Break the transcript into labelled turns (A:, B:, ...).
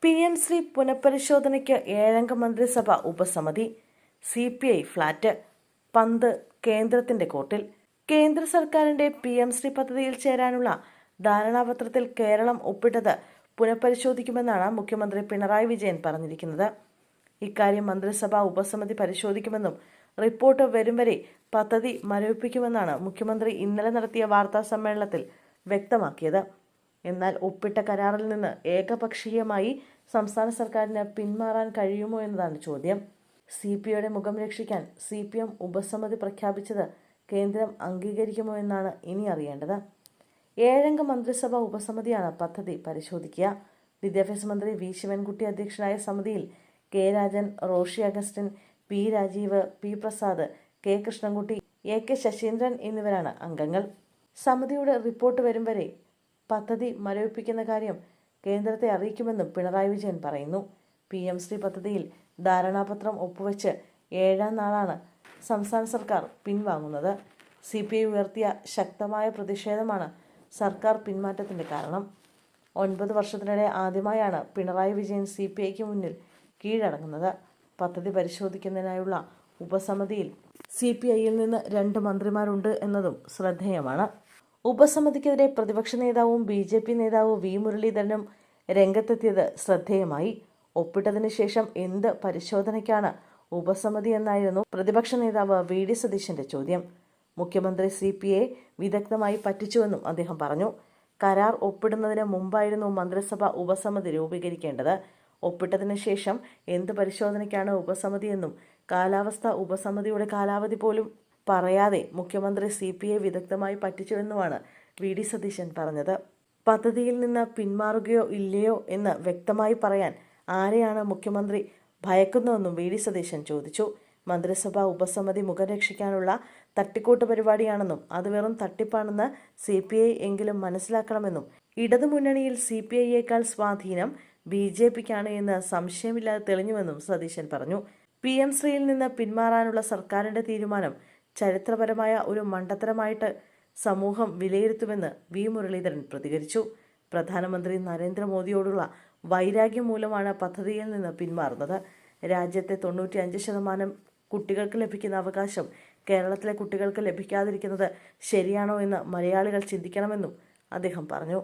A: PM Shri പുനഃപരിശോധനയ്ക്ക് 7-അംഗ മന്ത്രിസഭ ഉപസമിതി. CPI flat. പന്ത് കേന്ദ്രത്തിന്റെ കോർട്ടിൽ. കേന്ദ്ര സർക്കാരിന്റെ PM ശ്രീ പദ്ധതിയിൽ ചേരാനുള്ള ധാരണാപത്രത്തിൽ കേരളം ഒപ്പിട്ടത് പുനഃപരിശോധിക്കുമെന്നാണ് മുഖ്യമന്ത്രി പിണറായി വിജയൻ പറഞ്ഞിരിക്കുന്നത്. ഇക്കാര്യം മന്ത്രിസഭാ ഉപസമിതി പരിശോധിക്കുമെന്നും റിപ്പോർട്ട് വരും വരെ പദ്ധതി മരവിപ്പിക്കുമെന്നാണ് മുഖ്യമന്ത്രി ഇന്നലെ നടത്തിയ വാർത്താ സമ്മേളനത്തിൽ വ്യക്തമാക്കിയത്. എന്നാൽ ഒപ്പിട്ട കരാറിൽ നിന്ന് ഏകപക്ഷീയമായി സംസ്ഥാന സർക്കാരിന് പിന്മാറാൻ കഴിയുമോ എന്നതാണ് ചോദ്യം. CPIയുടെ മുഖം രക്ഷിക്കാൻ CPM ഉപസമിതി പ്രഖ്യാപിച്ചത് കേന്ദ്രം അംഗീകരിക്കുമോ എന്നാണ് ഇനി അറിയേണ്ടത്. 7-അംഗ മന്ത്രിസഭാ ഉപസമിതിയാണ് പദ്ധതി പരിശോധിക്കുക. വിദ്യാഭ്യാസ മന്ത്രി V ശിവൻകുട്ടി അധ്യക്ഷനായ സമിതിയിൽ K Rajan, Roshy Augustine, P Rajeev, P Prasad, K Krishnankutty, AK Saseendran എന്നിവരാണ് അംഗങ്ങൾ. സമിതിയുടെ റിപ്പോർട്ട് വരും വരെ പദ്ധതി മരവിപ്പിക്കുന്ന കാര്യം കേന്ദ്രത്തെ അറിയിക്കുമെന്നും പിണറായി വിജയൻ പറയുന്നു. PM ശ്രീ പദ്ധതിയിൽ ധാരണാപത്രം ഒപ്പുവെച്ച് 7-ാം നാളാണ് സംസ്ഥാന സർക്കാർ പിൻവാങ്ങുന്നത്. CPI ഉയർത്തിയ ശക്തമായ പ്രതിഷേധമാണ് സർക്കാർ പിന്മാറ്റത്തിന്റെ കാരണം. 9 വർഷത്തിനിടെ ആദ്യമായാണ് പിണറായി വിജയൻ CPIക്ക് മുന്നിൽ കീഴടങ്ങുന്നത്. പദ്ധതി പരിശോധിക്കുന്നതിനായുള്ള ഉപസമിതിയിൽ CPIയിൽ നിന്ന് 2 മന്ത്രിമാരുണ്ട് എന്നതും ശ്രദ്ധേയമാണ്. ഉപസമിതിക്കെതിരെ പ്രതിപക്ഷ നേതാവും BJP നേതാവ് V മുരളീധരനും രംഗത്തെത്തിയത് ശ്രദ്ധേയമായി. ഒപ്പിട്ടതിന് ശേഷം എന്ത് പരിശോധനയ്ക്കാണ് ഉപസമിതി എന്നായിരുന്നു പ്രതിപക്ഷ നേതാവ് VD സതീശന്റെ ചോദ്യം. മുഖ്യമന്ത്രി CPIയെ വിദഗ്ധമായി പറ്റിച്ചുവെന്നും അദ്ദേഹം പറഞ്ഞു. കരാർ ഒപ്പിടുന്നതിന് മുമ്പായിരുന്നു മന്ത്രിസഭ ഉപസമിതി രൂപീകരിക്കേണ്ടത്. ഒപ്പിട്ടതിന് ശേഷം എന്ത് പരിശോധനയ്ക്കാണ് ഉപസമിതിയെന്നും കാലാവസ്ഥാ ഉപസമിതിയുടെ കാലാവധി പോലും പറയാതെ മുഖ്യമന്ത്രി CPIയെ വിദഗ്ധമായി പറ്റിച്ചുവെന്നുമാണ് VD സതീശൻ പറഞ്ഞത്. പദ്ധതിയിൽ നിന്ന് പിന്മാറുകയോ ഇല്ലയോ എന്ന് വ്യക്തമായി പറയാൻ ആരെയാണ് മുഖ്യമന്ത്രി ഭയക്കുന്നതെന്നും VD സതീശൻ ചോദിച്ചു. മന്ത്രിസഭാ ഉപസമിതി മുഖം രക്ഷിക്കാനുള്ള തട്ടിക്കൂട്ട് പരിപാടിയാണെന്നും അത് വെറും തട്ടിപ്പാണെന്ന് CPI എങ്കിലും മനസ്സിലാക്കണമെന്നും ഇടതുമുന്നണിയിൽ CPIയേക്കാൾ സ്വാധീനം BJPക്കാണ് എന്ന് സംശയമില്ലാതെ തെളിഞ്ഞുവെന്നും സതീശൻ പറഞ്ഞു. PM ശ്രീയിൽ നിന്ന് പിന്മാറാനുള്ള സർക്കാരിന്റെ തീരുമാനം ചരിത്രപരമായ ഒരു മണ്ടത്തരമായിട്ട് സമൂഹം വിലയിരുത്തുമെന്ന് V മുരളീധരൻ പ്രതികരിച്ചു. പ്രധാനമന്ത്രി നരേന്ദ്രമോദിയോടുള്ള വൈരാഗ്യം മൂലമാണ് പദ്ധതിയിൽ നിന്ന് പിന്മാറുന്നത്. രാജ്യത്തെ 95% കുട്ടികൾക്ക് ലഭിക്കുന്ന അവകാശം കേരളത്തിലെ കുട്ടികൾക്ക് ലഭിക്കാതിരിക്കുന്നത് ശരിയാണോ എന്ന് മലയാളികൾ ചിന്തിക്കണമെന്നും അദ്ദേഹം പറഞ്ഞു.